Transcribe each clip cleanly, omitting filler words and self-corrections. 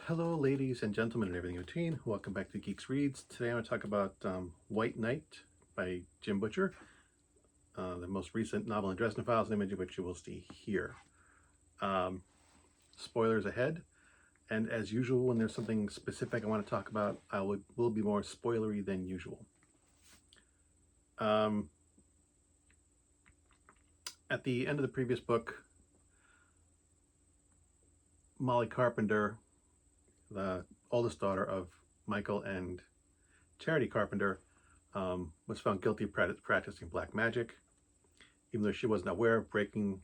Hello, ladies and gentlemen, and everything in between. Welcome back to GEEXX Reads. Today I'm going to talk about White Knight by Jim Butcher, the most recent novel in Dresden Files, an image of which you will see here. Spoilers ahead, and as usual, when there's something specific I want to talk about, I will be more spoilery than usual. At the end of the previous book, Molly Carpenter, the oldest daughter of Michael and Charity Carpenter, was found guilty of practicing black magic, even though she wasn't aware of breaking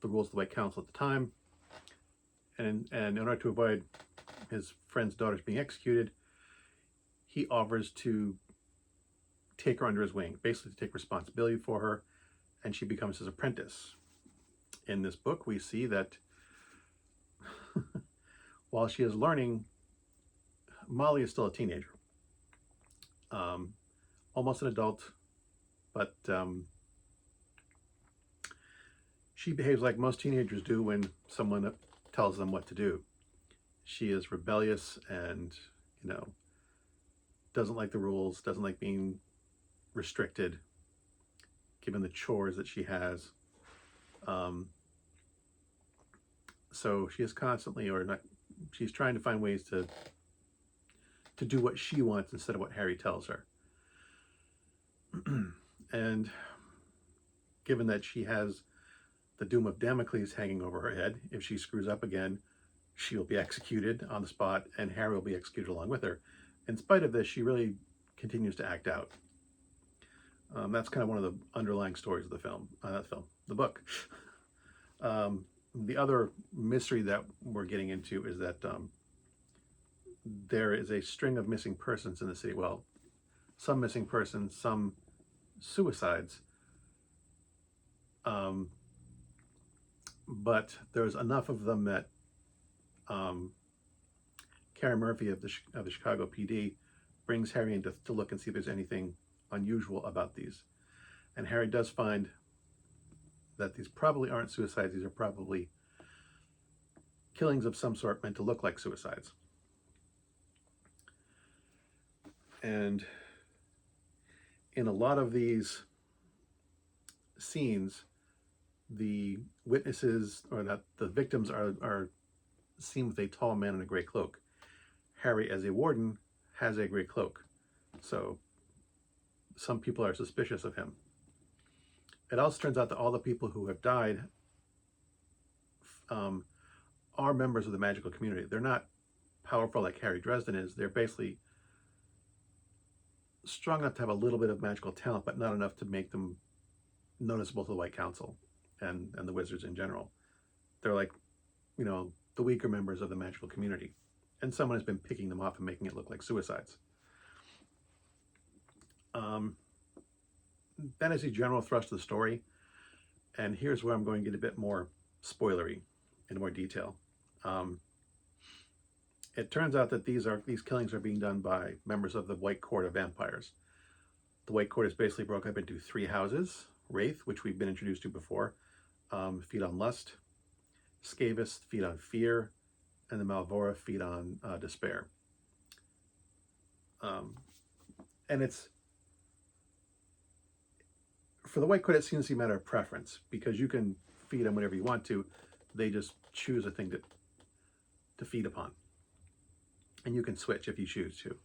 the rules of the White Council at the time. And in order to avoid his friend's daughters being executed, he offers to take her under his wing, basically to take responsibility for her, and she becomes his apprentice. In this book, we see that while she is learning, Molly is still a teenager, almost an adult, but she behaves like most teenagers do when someone tells them what to do. She is rebellious and, doesn't like the rules, doesn't like being restricted, given the chores that she has. So she is constantly, she's trying to find ways to do what she wants instead of what Harry tells her. And given that she has the doom of Damocles hanging over her head, if she screws up again, she will be executed on the spot, and Harry will be executed along with her. In spite of this, she really continues to act out. That's kind of one of the underlying stories of the book. The other mystery that we're getting into is that there is a string of missing persons in the city. Well, some missing persons, some suicides. But there's enough of them that Karen Murphy of the Chicago PD brings Harry in to look and see if there's anything unusual about these. And Harry does find that these probably aren't suicides. These are probably killings of some sort meant to look like suicides. And in a lot of these scenes, the witnesses, or not, the victims are seen with a tall man in a gray cloak. Harry, as a warden, has a gray cloak. So some people are suspicious of him. It also turns out that all the people who have died are members of the magical community. They're not powerful like Harry Dresden is. They're basically strong enough to have a little bit of magical talent, but not enough to make them noticeable to the White Council and the wizards in general. They're like, the weaker members of the magical community. And someone has been picking them off and making it look like suicides. That is the general thrust of the story. And here's where I'm going to get a bit more spoilery in more detail. It turns out that these killings are being done by members of the White Court of Vampires. The White Court is basically broken up into 3 houses. Wraith, which we've been introduced to before, feed on lust. Scabists feed on fear, and the Malvora feed on despair. And it's, for the White Court, it seems to be a matter of preference, because you can feed them whatever you want to. They just choose a thing to feed upon. And you can switch if you choose to,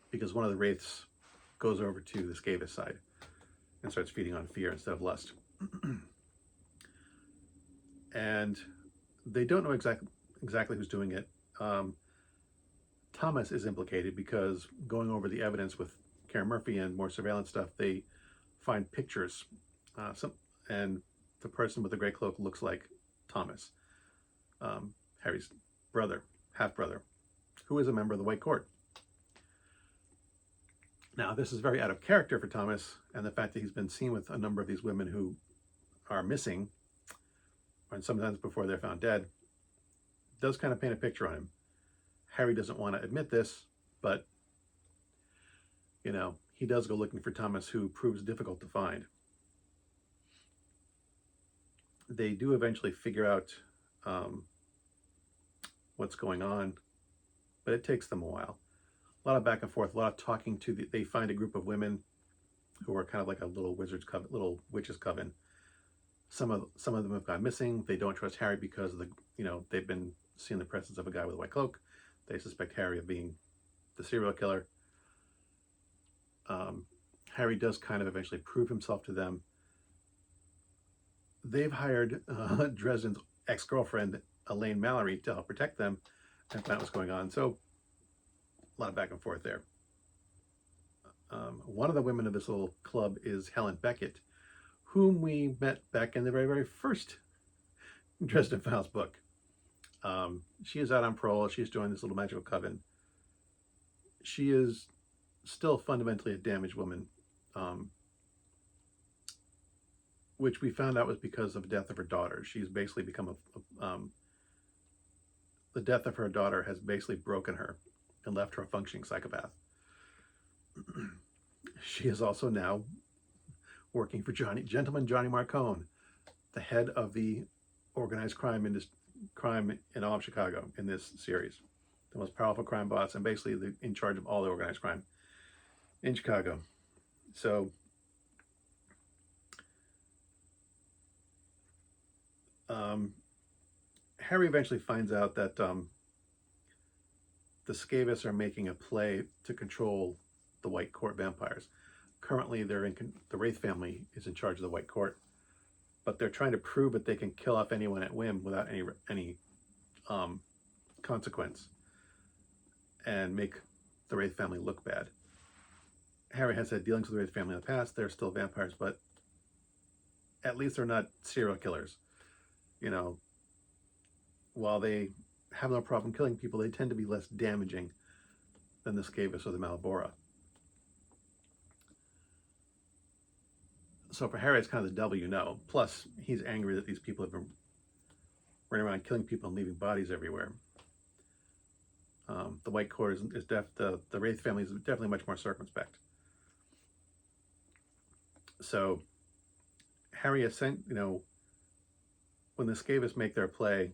because one of the wraiths goes over to the Scavist side and starts feeding on fear instead of lust. And they don't know exactly who's doing it. Thomas is implicated because, going over the evidence with Karen Murphy and more surveillance stuff, they find pictures. And the person with the gray cloak looks like Thomas, Harry's brother, half-brother, who is a member of the White Court. Now, this is very out of character for Thomas, and the fact that he's been seen with a number of these women who are missing, and sometimes before they're found dead, does kind of paint a picture on him. Harry doesn't want to admit this, but, he does go looking for Thomas, who proves difficult to find. They do eventually figure out what's going on, but it takes them a while. A lot of back and forth, a lot of talking to they find a group of women who are kind of like a little wizard's coven, little witches coven. Some of them have gone missing. They don't trust Harry because of they've been seeing the presence of a guy with a white cloak. They suspect Harry of being the serial killer. Harry does kind of eventually prove himself to them. They've hired Dresden's ex-girlfriend, Elaine Mallory, to help protect them and find out what's going on. So a lot of back and forth there. One of the women of this little club is Helen Beckett, whom we met back in the very, very first Dresden Files book. She is out on parole. She's joined this little magical coven. She is still fundamentally a damaged woman, which we found out was because of the death of her daughter. She's basically become the death of her daughter has basically broken her and left her a functioning psychopath. She is also now working for Gentleman Johnny Marcone, the head of the organized crime in all of Chicago in this series. The most powerful crime boss and basically in charge of all the organized crime in Chicago. So Harry eventually finds out that the Scabies are making a play to control the White Court vampires. Currently, the Wraith family is in charge of the White Court, but they're trying to prove that they can kill off anyone at whim without any consequence and make the Wraith family look bad. Harry has had dealings with the Wraith family in the past. They're still vampires, but at least they're not serial killers. While they have no problem killing people, they tend to be less damaging than the Scabies or the Malabora. So for Harry, it's kind of the devil Plus, he's angry that these people have been running around killing people and leaving bodies everywhere. The White Court the Wraith family is definitely much more circumspect. So Harry has sent, when the Scabies make their play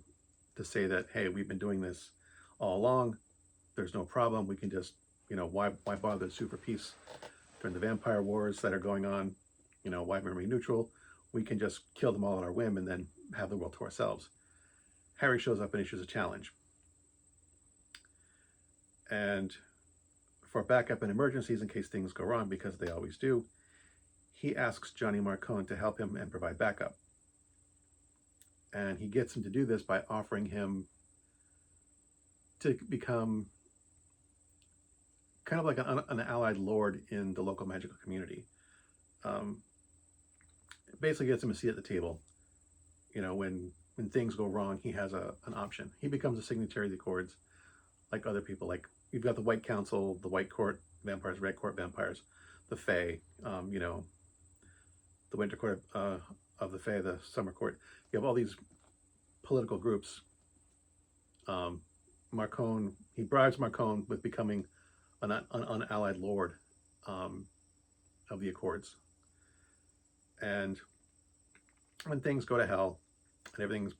to say that, hey, we've been doing this all along, there's no problem, we can just, why bother to sue for peace during the vampire wars that are going on? Why remain neutral? We can just kill them all at our whim and then have the world to ourselves. Harry shows up and issues a challenge. And for backup and emergencies in case things go wrong, because they always do, he asks Johnny Marcone to help him and provide backup. And he gets him to do this by offering him to become kind of like an allied lord in the local magical community. It basically gets him a seat at the table. When things go wrong, he has an option. He becomes a signatory of the Accords, like other people. Like, you've got the White Council, the White Court vampires, Red Court vampires, the Fae, the Winter Court of the Fae, the Summer Court. You have all these political groups. Marcone, he bribes Marcone with becoming an unallied lord of the Accords. And when things go to hell and everything's,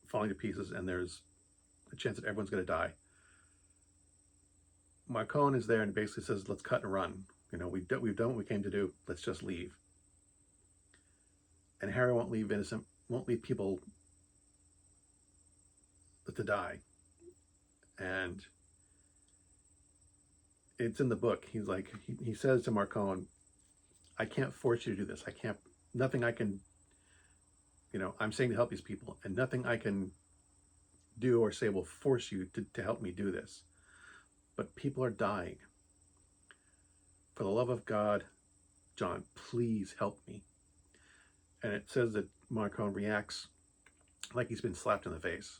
falling to pieces and there's a chance that everyone's going to die, Marcone is there and basically says, let's cut and run. We've done what we came to do. Let's just leave. And Harry won't leave people to die. And it's in the book. He's like, he says to Marcone, I can't force you to do this. Nothing I can, I'm saying to help these people, and nothing I can do or say will force you to help me do this. But people are dying. For the love of God, John, please help me. And it says that Marcone reacts like he's been slapped in the face.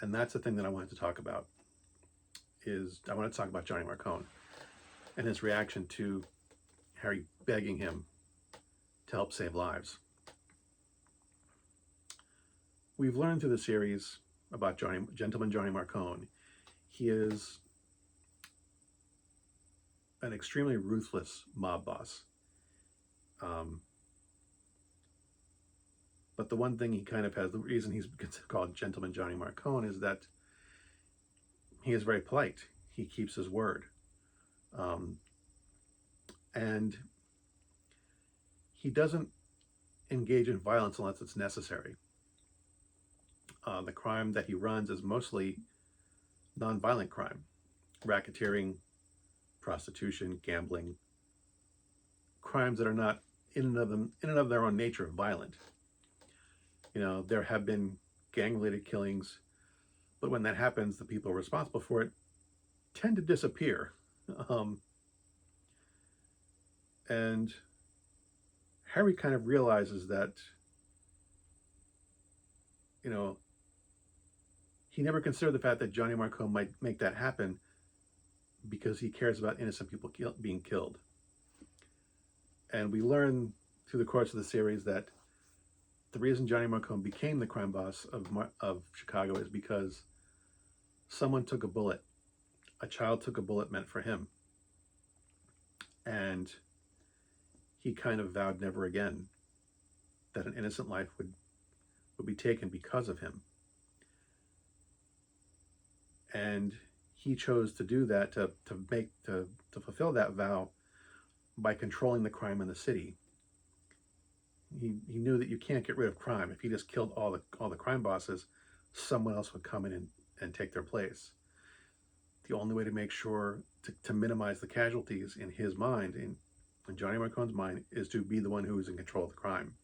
And that's the thing that I wanted to talk about. I want to talk about Johnny Marcone and his reaction to Harry begging him to help save lives. We've learned through the series about Gentleman Johnny Marcone. He is an extremely ruthless mob boss. But the one thing he kind of has, the reason he's called Gentleman Johnny Marcone, is that he is very polite. He keeps his word. And he doesn't engage in violence unless it's necessary. The crime that he runs is mostly nonviolent crime: racketeering, prostitution, gambling, crimes that are not in and of their own nature violent. You know, there have been gang-related killings, but when that happens, the people responsible for it tend to disappear. And Harry kind of realizes that, you know, he never considered the fact that Johnny Marcone might make that happen because he cares about innocent people being killed. And we learn through the course of the series that the reason Johnny Marcone became the crime boss of Chicago is because someone took a bullet. A child took a bullet meant for him. And he kind of vowed never again that an innocent life would be taken because of him. And he chose to do that, to fulfill that vow by controlling the crime in the city. He knew that you can't get rid of crime. If he just killed all the crime bosses, someone else would come in and take their place. The only way to make sure to minimize the casualties in his mind, in Johnny Marcone's mind, is to be the one who is in control of the crime.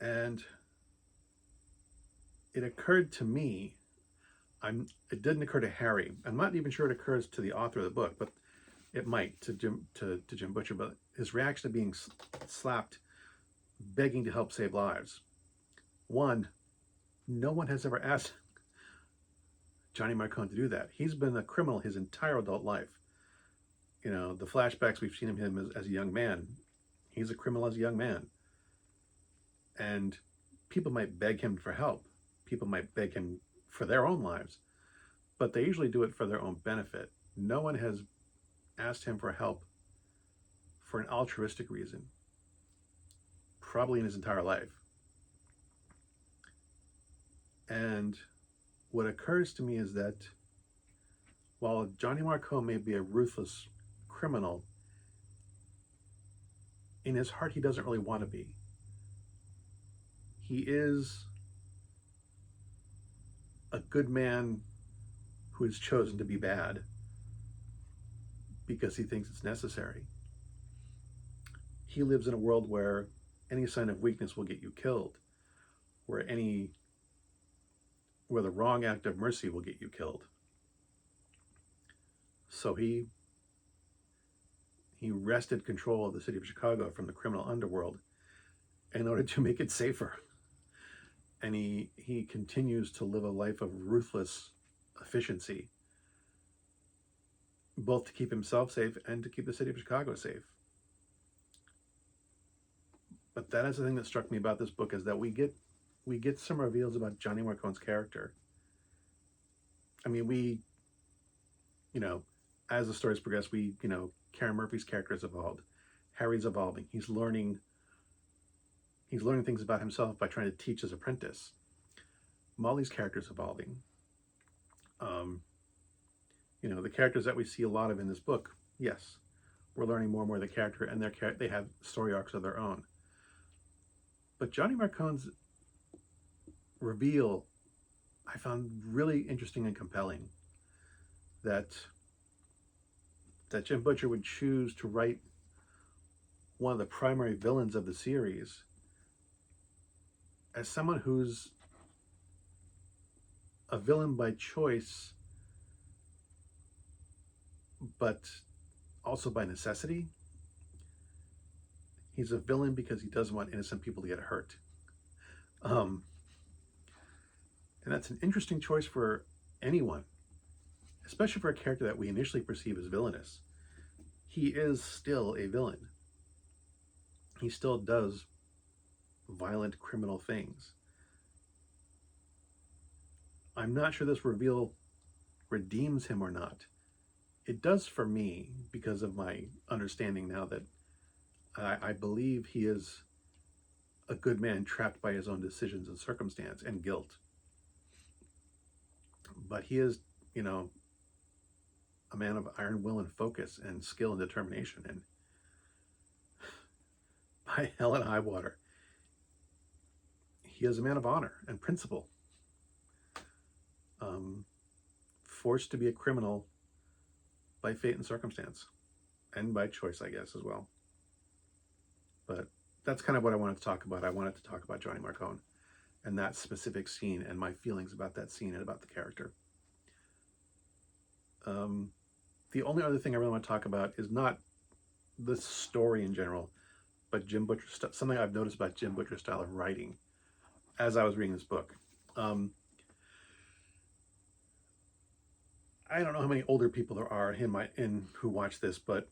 And it occurred to me, it didn't occur to Harry. I'm not even sure it occurs to the author of the book, but it might to Jim Butcher. But his reaction to being slapped, begging to help save lives. One, no one has ever asked Johnny Marcone to do that. He's been a criminal his entire adult life. You know, the flashbacks we've seen of him as a young man, he's a criminal as a young man. And people might beg him for help. People might beg him for their own lives, but they usually do it for their own benefit. No one has asked him for help for an altruistic reason, probably in his entire life. And what occurs to me is that while Johnny Marcone may be a ruthless criminal, in his heart he doesn't really want to be. He is a good man who has chosen to be bad because he thinks it's necessary. He lives in a world where any sign of weakness will get you killed, where the wrong act of mercy will get you killed. So he wrested control of the city of Chicago from the criminal underworld in order to make it safer. And he continues to live a life of ruthless efficiency, both to keep himself safe and to keep the city of Chicago safe. But that is the thing that struck me about this book, is that we get some reveals about Johnny Marcone's character. I mean, as the stories progress, Karen Murphy's character has evolved. Harry's evolving. He's learning things about himself by trying to teach his apprentice. Molly's character's evolving. The characters that we see a lot of in this book, yes, we're learning more and more of the character, and they have story arcs of their own. But Johnny Marcone's reveal, I found really interesting and compelling. That Jim Butcher would choose to write one of the primary villains of the series as someone who's a villain by choice, but also by necessity. He's a villain because he doesn't want innocent people to get hurt. And that's an interesting choice for anyone, especially for a character that we initially perceive as villainous. He is still a villain. He still does violent criminal things. I'm not sure this reveal redeems him or not. It does for me, because of my understanding now that I believe he is a good man trapped by his own decisions and circumstance and guilt. But he is, you know, a man of iron will and focus and skill and determination. And by hell and high water, he is a man of honor and principle. Forced to be a criminal by fate and circumstance, and by choice, I guess, as well. But that's kind of what I wanted to talk about. I wanted to talk about Johnny Marcone and that specific scene and my feelings about that scene and about the character. The only other thing I really want to talk about is not the story in general, but Jim Butcher's something I've noticed about Jim Butcher's style of writing as I was reading this book. I don't know how many older people there are in who watch this, but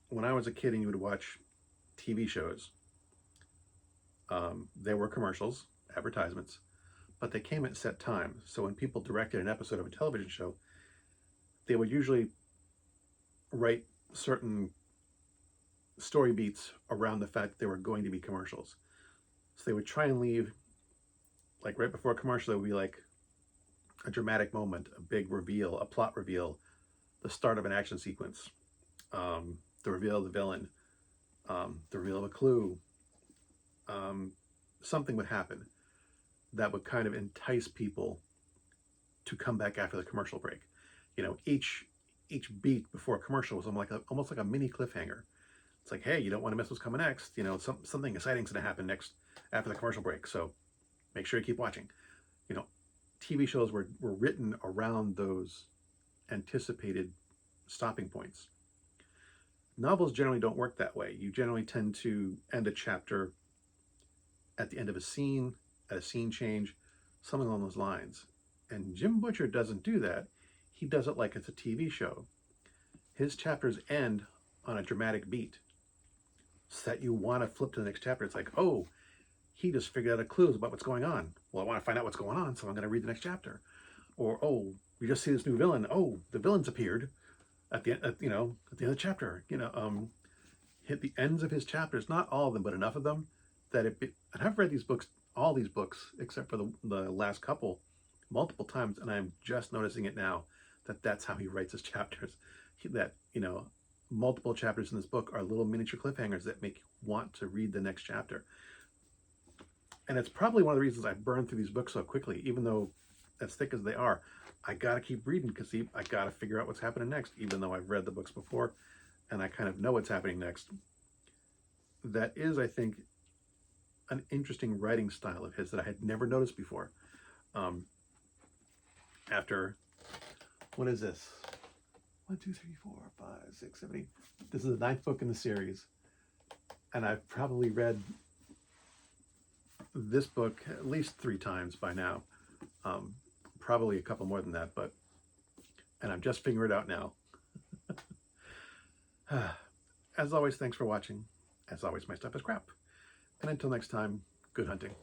when I was a kid and you would watch TV shows, there were commercials, advertisements, but they came at set times. So when people directed an episode of a television show, they would usually write certain story beats around the fact that there were going to be commercials. So they would try and leave, like right before a commercial, there would be like a dramatic moment, a big reveal, a plot reveal, the start of an action sequence, the reveal of the villain, the reveal of a clue. Something would happen that would kind of entice people to come back after the commercial break. You know, each beat before a commercial was almost like a mini cliffhanger. It's like, hey, you don't want to miss what's coming next. You know, something exciting's going to happen next after the commercial break. So make sure you keep watching. You know, TV shows were written around those anticipated stopping points. Novels generally don't work that way. You generally tend to end a chapter at the end of a scene, at a scene change, something along those lines. And Jim Butcher doesn't do that. He does it like it's a TV show. His chapters end on a dramatic beat so that you want to flip to the next chapter. It's like, oh, he just figured out a clue about what's going on. Well, I want to find out what's going on, so I'm going to read the next chapter. Or, oh, we just see this new villain. Oh, the villain's appeared at the end, at the end of the chapter. Hit the ends of his chapters, not all of them, but enough of them that and I've read these books, all these books, except for the last couple, multiple times, and I'm just noticing it now that that's how he writes his chapters. Multiple chapters in this book are little miniature cliffhangers that make you want to read the next chapter. And it's probably one of the reasons I burned through these books so quickly, even though as thick as they are. I gotta keep reading because I gotta figure out what's happening next, even though I've read the books before and I kind of know what's happening next. That is, I think, an interesting writing style of his that I had never noticed before. After, what is this? 1, 2, 3, 4, 5, 6, 7, 8. This is the 9th book in the series. And I've probably read this book at least 3 times by now. Probably a couple more than that, and I'm just figuring it out now. As always, thanks for watching. As always, my stuff is crap. And until next time, good hunting.